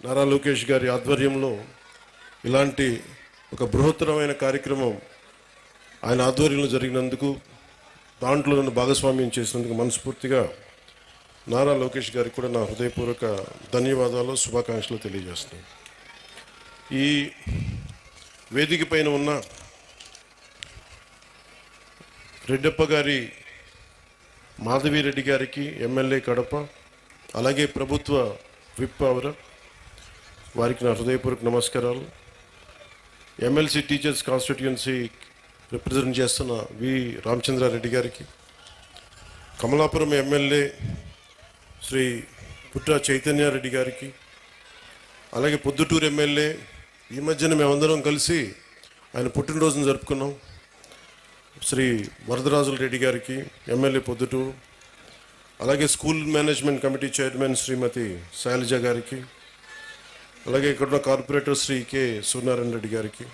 నారా లోకేష్ గారి ఆధ్వర్యంలో ఇలాంటి ఒక బృహత్తరమైన కార్యక్రమం ఆయన ఆధ్వర్యంలో జరిగినందుకు దాంట్లో నన్ను భాగస్వామ్యం చేసినందుకు మనస్ఫూర్తిగా నారా లోకేష్ గారికి కూడా నా హృదయపూర్వక ధన్యవాదాలు, శుభాకాంక్షలు తెలియజేస్తున్నాను. ఈ వేదిక పైన ఉన్న రెడ్డప్ప గారి మాధవిరెడ్డి గారికి, ఎమ్మెల్యే కడప, అలాగే ప్రభుత్వ విప్ వారికి నా హృదయపూర్వక నమస్కారాలు. ఎమ్మెల్సీ టీచర్స్ కాన్స్టిట్యుయెన్సీ రిప్రజెంట్ చేస్తున్న వి రామచంద్రారెడ్డి గారికి, కమలాపురం ఎమ్మెల్యే శ్రీ పుట్ట చైతన్యారెడ్డి గారికి, అలాగే పొద్దుటూరు ఎమ్మెల్యే, ఈ మధ్యన మేమందరం కలిసి ఆయన పుట్టినరోజును జరుపుకున్నాం, శ్రీ వరదరాజుల రెడ్డి గారికి, ఎమ్మెల్యే పొద్దుటూరు, అలాగే స్కూల్ మేనేజ్మెంట్ కమిటీ చైర్మన్ శ్రీమతి శైలజ గారికి, అలాగే ఇక్కడున్న కార్పొరేటర్ శ్రీ కె సూర్యనారాయణ రెడ్డి గారికి,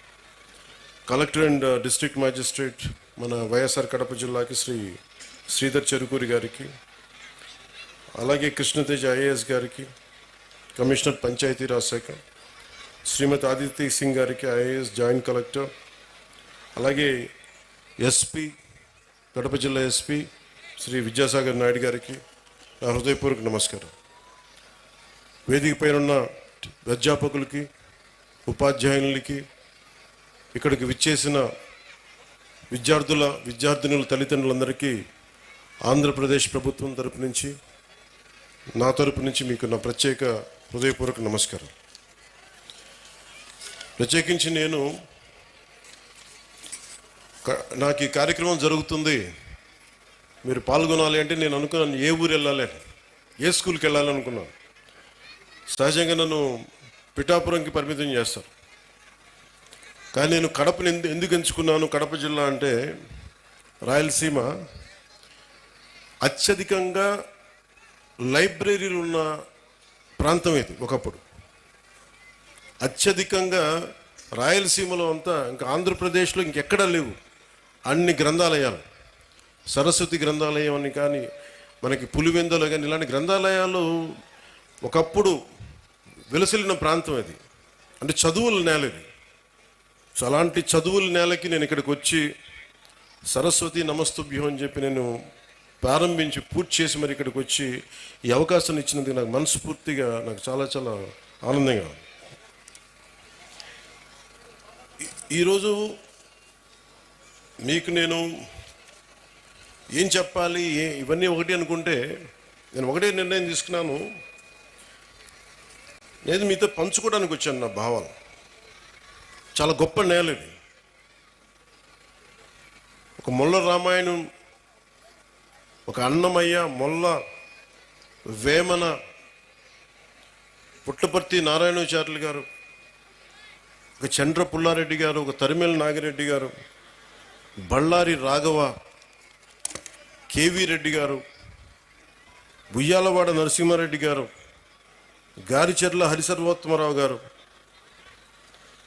కలెక్టర్ అండ్ డిస్ట్రిక్ట్ మ్యాజిస్ట్రేట్ మన వైఎస్ఆర్ కడప జిల్లాకి శ్రీ శ్రీధర్ చెరుకూరి గారికి, అలాగే కృష్ణతేజ్ ఐఏఎస్ గారికి, కమిషనర్ పంచాయతీరాజ్ శాఖ శ్రీమతి ఆదిత్య సింగ్ గారికి, ఐఏఎస్ జాయింట్ కలెక్టర్, అలాగే ఎస్పీ కడప జిల్లా ఎస్పీ శ్రీ విద్యాసాగర్ నాయుడు గారికి నా హృదయపూర్వక నమస్కారం. వేదిక పైన ఉన్న అధ్యాపకులకి, ఉపాధ్యాయులకి, ఇక్కడికి విచ్చేసిన విద్యార్థినుల తల్లిదండ్రులందరికీ ఆంధ్రప్రదేశ్ ప్రభుత్వం తరపు నుంచి, నా తరపు నుంచి మీకు నా ప్రత్యేక హృదయపూర్వక నమస్కారం. ప్రత్యేకించి నాకు ఈ కార్యక్రమం జరుగుతుంది, మీరు పాల్గొనాలి అంటే నేను అనుకున్నాను ఏ ఊరు వెళ్ళాలి, ఏ స్కూల్కి వెళ్ళాలనుకున్నాను. సహజంగా నన్ను పిఠాపురంకి పరిమితం చేస్తారు, కానీ నేను కడపని ఎందుకు ఎంచుకున్నాను? కడప జిల్లా అంటే రాయలసీమ అత్యధికంగా లైబ్రరీలు ఉన్న ప్రాంతం ఇది. ఒకప్పుడు అత్యధికంగా రాయలసీమలో అంతా, ఇంకా ఆంధ్రప్రదేశ్లో ఇంకెక్కడా లేవు అన్ని గ్రంథాలయాలు. సరస్వతి గ్రంథాలయం అని కానీ, మనకి పులివెందులు కానీ, ఇలాంటి గ్రంథాలయాలు ఒకప్పుడు వెలసిల్లిన ప్రాంతం అది. అంటే చదువుల నేల ఇది. సో అలాంటి చదువుల నేలకి నేను ఇక్కడికి వచ్చి సరస్వతి నమస్తుభ్యం అని చెప్పి నేను ప్రారంభించి పూర్తి చేసి మరి ఇక్కడికి వచ్చి ఈ అవకాశం ఇచ్చినందుకు నాకు మనస్ఫూర్తిగా నాకు చాలా చాలా ఆనందంగా ఉంది. ఈరోజు మీకు నేను ఏం చెప్పాలి, ఇవన్నీ ఒకటి అనుకుంటే నేను ఒకటే నిర్ణయం తీసుకున్నాను. నేను మీతో పంచుకోవడానికి వచ్చాను నా భావాలు. చాలా గొప్ప నేల ఇది. ఒక మొల్ల రామాయణం, ఒక అన్నమయ్య, మొల్ల, వేమన, పుట్టపర్తి నారాయణాచార్యులు గారు, ఒక చంద్ర పుల్లారెడ్డి గారు, ఒక తరిమేల నాగిరెడ్డి గారు, బళ్ళారి రాఘవ, కేవీ రెడ్డి గారు, బుయ్యాలవాడ నరసింహారెడ్డి గారు, గారిచెర్ల హరిసర్వోత్తమరావు గారు,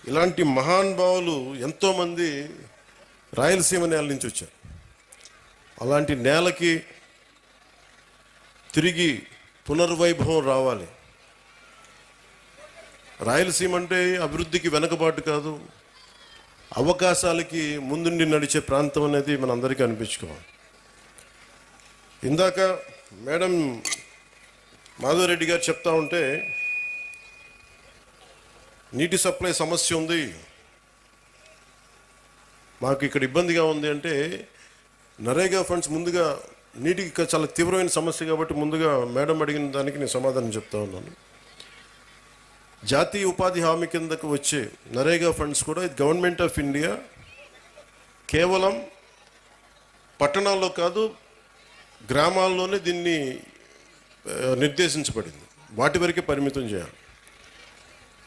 ఇలాంటి మహానుభావులు ఎంతోమంది రాయలసీమ నేల నుంచి వచ్చారు. అలాంటి నేలకి తిరిగి పునర్వైభవం రావాలి. రాయలసీమ అంటే అభివృద్ధికి వెనకబాటు కాదు, అవకాశాలకి ముందుండి నడిచే ప్రాంతం అనేది మనందరికీ అనిపించుకోవాలి. ఇందాక మేడం మాధవరెడ్డి గారు చెప్తా ఉంటే నీటి సప్లై సమస్య ఉంది, మాకు ఇక్కడ ఇబ్బందిగా ఉంది అంటే, నరేగా ఫండ్స్ ముందుగా నీటికి చాలా తీవ్రమైన సమస్య కాబట్టి ముందుగా మేడం అడిగిన దానికి నేను సమాధానం చెప్తా ఉన్నాను. జాతీయ ఉపాధి హామీ కిందకు వచ్చే నరేగా ఫండ్స్ కూడా గవర్నమెంట్ ఆఫ్ ఇండియా కేవలం పట్టణాల్లో కాదు, గ్రామాల్లోనే దీన్ని నిర్దేశించబడింది. వాటి వరకే పరిమితం చేయాలి.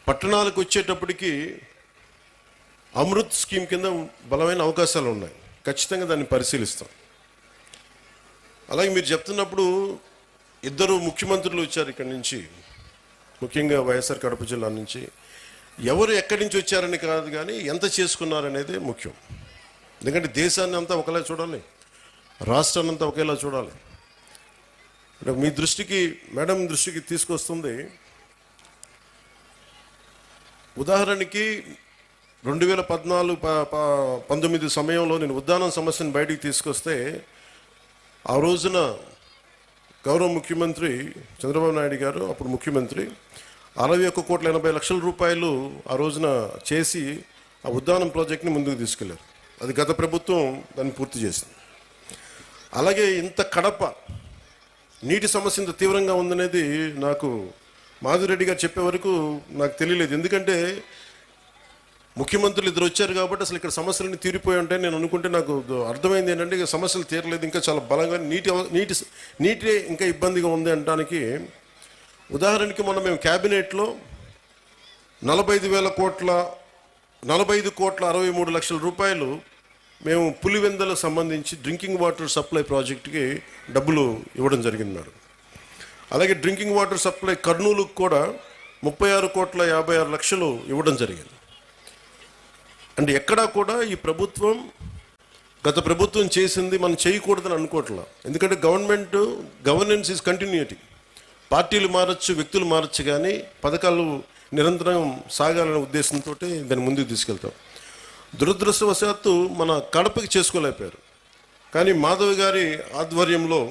పట్టణాలకు వచ్చేటప్పటికి అమృత్ స్కీమ్ కింద బలమైన అవకాశాలు ఉన్నాయి, ఖచ్చితంగా దాన్ని పరిశీలిస్తాం. అలాగే మీరు చెప్తున్నప్పుడు ఇద్దరు ముఖ్యమంత్రులు వచ్చారు ఇక్కడి నుంచి, ముఖ్యంగా వైఎస్ఆర్ కడప జిల్లా నుంచి. ఎవరు ఎక్కడి నుంచి వచ్చారని కాదు కానీ ఎంత చేసుకున్నారనేదే ముఖ్యం. ఎందుకంటే దేశాన్ని అంతా ఒకలా చూడాలి, రాష్ట్రాన్ని అంతా ఒకేలా చూడాలి. అంటే మీ దృష్టికి, మేడం దృష్టికి తీసుకొస్తుంది, ఉదాహరణకి 2014-19 సమయంలో నేను ఉద్దానం సమస్యను బయటికి తీసుకొస్తే ఆ రోజున గౌరవ ముఖ్యమంత్రి చంద్రబాబు నాయుడు గారు, అప్పుడు ముఖ్యమంత్రి, 61,80,00,000 రూపాయలు ఆ రోజున చేసి ఆ ఉద్దానం ప్రాజెక్ట్ని ముందుకు తీసుకెళ్లారు. అది గత ప్రభుత్వం దాన్ని పూర్తి చేసింది. అలాగే ఇంత కడప నీటి సమస్య ఇంత తీవ్రంగా ఉందనేది నాకు మాధురెడ్డి గారు చెప్పే వరకు నాకు తెలియలేదు. ఎందుకంటే ముఖ్యమంత్రులు ఇద్దరు వచ్చారు కాబట్టి అసలు ఇక్కడ సమస్యలన్నీ తీరిపోయి ఉంటాయి నేను అనుకుంటే, నాకు అర్థమైంది ఏంటంటే ఇక సమస్యలు తీరలేదు, ఇంకా చాలా బలంగా నీటి ఇంకా ఇబ్బందిగా ఉంది అనడానికి ఉదాహరణకి మొన్న మేము క్యాబినెట్లో 45,63,00,000 రూపాయలు మేము పులివెందలకు సంబంధించి డ్రింకింగ్ వాటర్ సప్లై ప్రాజెక్టుకి డబ్బులు ఇవ్వడం జరిగింది మేడం. అలాగే డ్రింకింగ్ వాటర్ సప్లై కర్నూలుకు కూడా 36,56,00,000 ఇవ్వడం జరిగింది. అంటే ఎక్కడా కూడా ఈ ప్రభుత్వం గత ప్రభుత్వం చేసింది మనం చేయకూడదని అనుకోవట్లా. ఎందుకంటే గవర్నెన్స్ ఈజ్ కంటిన్యూటీ. పార్టీలు మారచ్చు, వ్యక్తులు మారచ్చు, కానీ పథకాలు నిరంతరం సాగాలనే ఉద్దేశంతో దాన్ని ముందుకు తీసుకెళ్తాం. దురదృష్టవశాత్తు మన కడపకి చేసుకోలేకపోయారు. కానీ మాధవ్ గారి ఆధ్వర్యంలో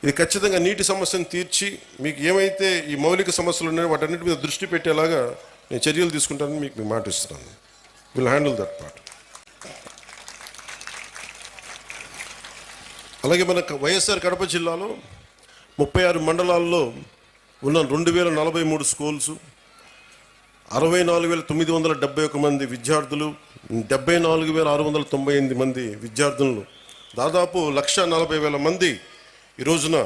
ఇది ఖచ్చితంగా నీటి సమస్యను తీర్చి మీకు ఏమైతే ఈ మౌలిక సమస్యలు ఉన్నాయో వాటన్నిటి మీద దృష్టి పెట్టేలాగా నేను చర్యలు తీసుకుంటానని మీకు మాట ఇస్తున్నాను. Will handle that part. అలాగే మన వైఎస్ఆర్ కడప జిల్లాలో 36 మండలాల్లో ఉన్న 2,043 స్కూల్స్, 64,971 మంది విద్యార్థులు, 74,698 మంది విద్యార్థులు, దాదాపు 1,40,000 మంది ఈ రోజున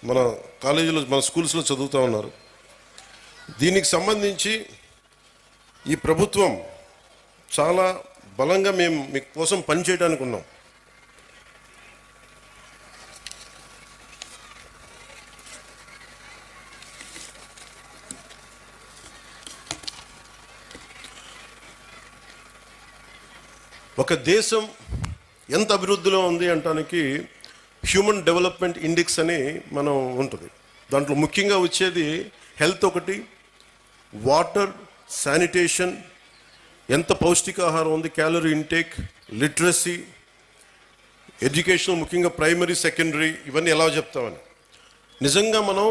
మన కాలేజీలో మన స్కూల్స్లో చదువుతూ ఉన్నారు. దీనికి సంబంధించి ఈ ప్రభుత్వం చాలా బలంగా మేము మీ కోసం పనిచేయడానికి ఉన్నాం. ఒక దేశం ఎంత అభివృద్ధిలో ఉంది అంటానికి హ్యూమన్ డెవలప్మెంట్ ఇండెక్స్ అని మనం ఉంటుంది. దాంట్లో ముఖ్యంగా వచ్చేది హెల్త్ ఒకటి, వాటర్, శానిటేషన్, ఎంత పౌష్టికాహారం ఉంది, క్యాలరీ ఇంటేక్, లిటరసీ, ఎడ్యుకేషన్, ముఖ్యంగా ప్రైమరీ, సెకండరీ, ఇవన్నీ ఎలా చెప్తామని. నిజంగా మనం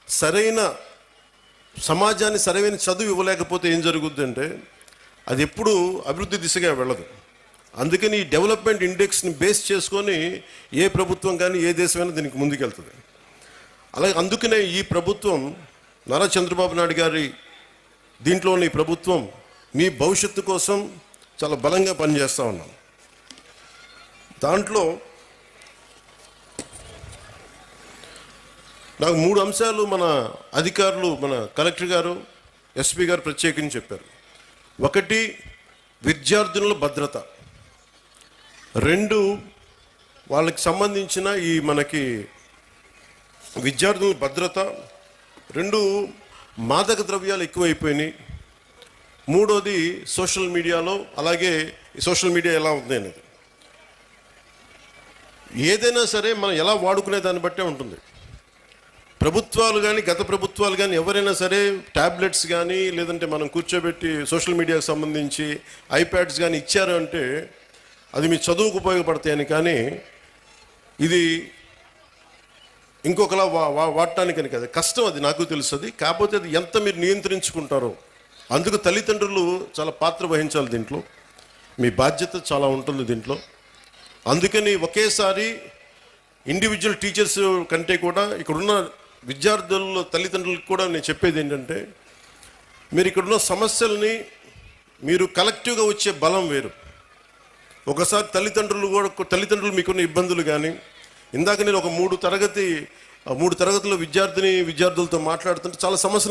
సరైన సమాజాన్ని సరైన చదువు ఇవ్వలేకపోతే ఏం జరుగుద్ది అంటే అది ఎప్పుడూ అభివృద్ధి దిశగా వెళ్ళదు. అందుకని ఈ డెవలప్మెంట్ ఇండెక్స్ని బేస్ చేసుకొని ఏ ప్రభుత్వం కానీ ఏ దేశమైనా దీనికి ముందుకెళ్తుంది. అలాగే అందుకనే ఈ ప్రభుత్వం నారా చంద్రబాబు నాయుడు గారి దీంట్లోని ప్రభుత్వం మీ భవిష్యత్తు కోసం చాలా బలంగా పనిచేస్తూ ఉన్నాం. దాంట్లో నాకు 3 అంశాలు మన అధికారులు, మన కలెక్టర్ గారు, ఎస్పీ గారు ప్రత్యేకించి చెప్పారు. 1, విద్యార్థుల భద్రత. 2, వాళ్ళకి సంబంధించిన ఈ మనకి విద్యార్థుల భద్రత. 2, మాదక ద్రవ్యాలు ఎక్కువైపోయినాయి. 3వది సోషల్ మీడియాలో, అలాగే సోషల్ మీడియా ఎలా ఉంది అనేది. ఏదైనా సరే మనం ఎలా వాడుకునే దాన్ని బట్టే ఉంటుంది. ప్రభుత్వాలు కానీ గత ప్రభుత్వాలు కానీ ఎవరైనా సరే ట్యాబ్లెట్స్ కానీ లేదంటే మనం కూర్చోబెట్టి సోషల్ మీడియాకు సంబంధించి ఐప్యాడ్స్ కానీ ఇచ్చారు అంటే అది మీ చదువుకు ఉపయోగపడతాయని, కానీ ఇది ఇంకొకలా వాడటానికని కదా. కష్టం, అది నాకు తెలుస్తుంది. కాకపోతే అది ఎంత మీరు నియంత్రించుకుంటారో అందుకు తల్లిదండ్రులు చాలా పాత్ర వహించాలి దీంట్లో. మీ బాధ్యత చాలా ఉంటుంది దీంట్లో. అందుకని ఒకేసారి ఇండివిజువల్ టీచర్స్ కంటే కూడా ఇక్కడున్న విద్యార్థుల తల్లిదండ్రులకు కూడా నేను చెప్పేది ఏంటంటే, మీరు ఇక్కడున్న సమస్యల్ని మీరు కలెక్టివ్గా వచ్చే బలం వేరు. ఒకసారి తల్లిదండ్రులు మీకున్న ఇబ్బందులు కానీ, ఇందాక నేను ఒక 3 తరగతుల విద్యార్థులతో మాట్లాడుతుంటే చాలా సమస్యలు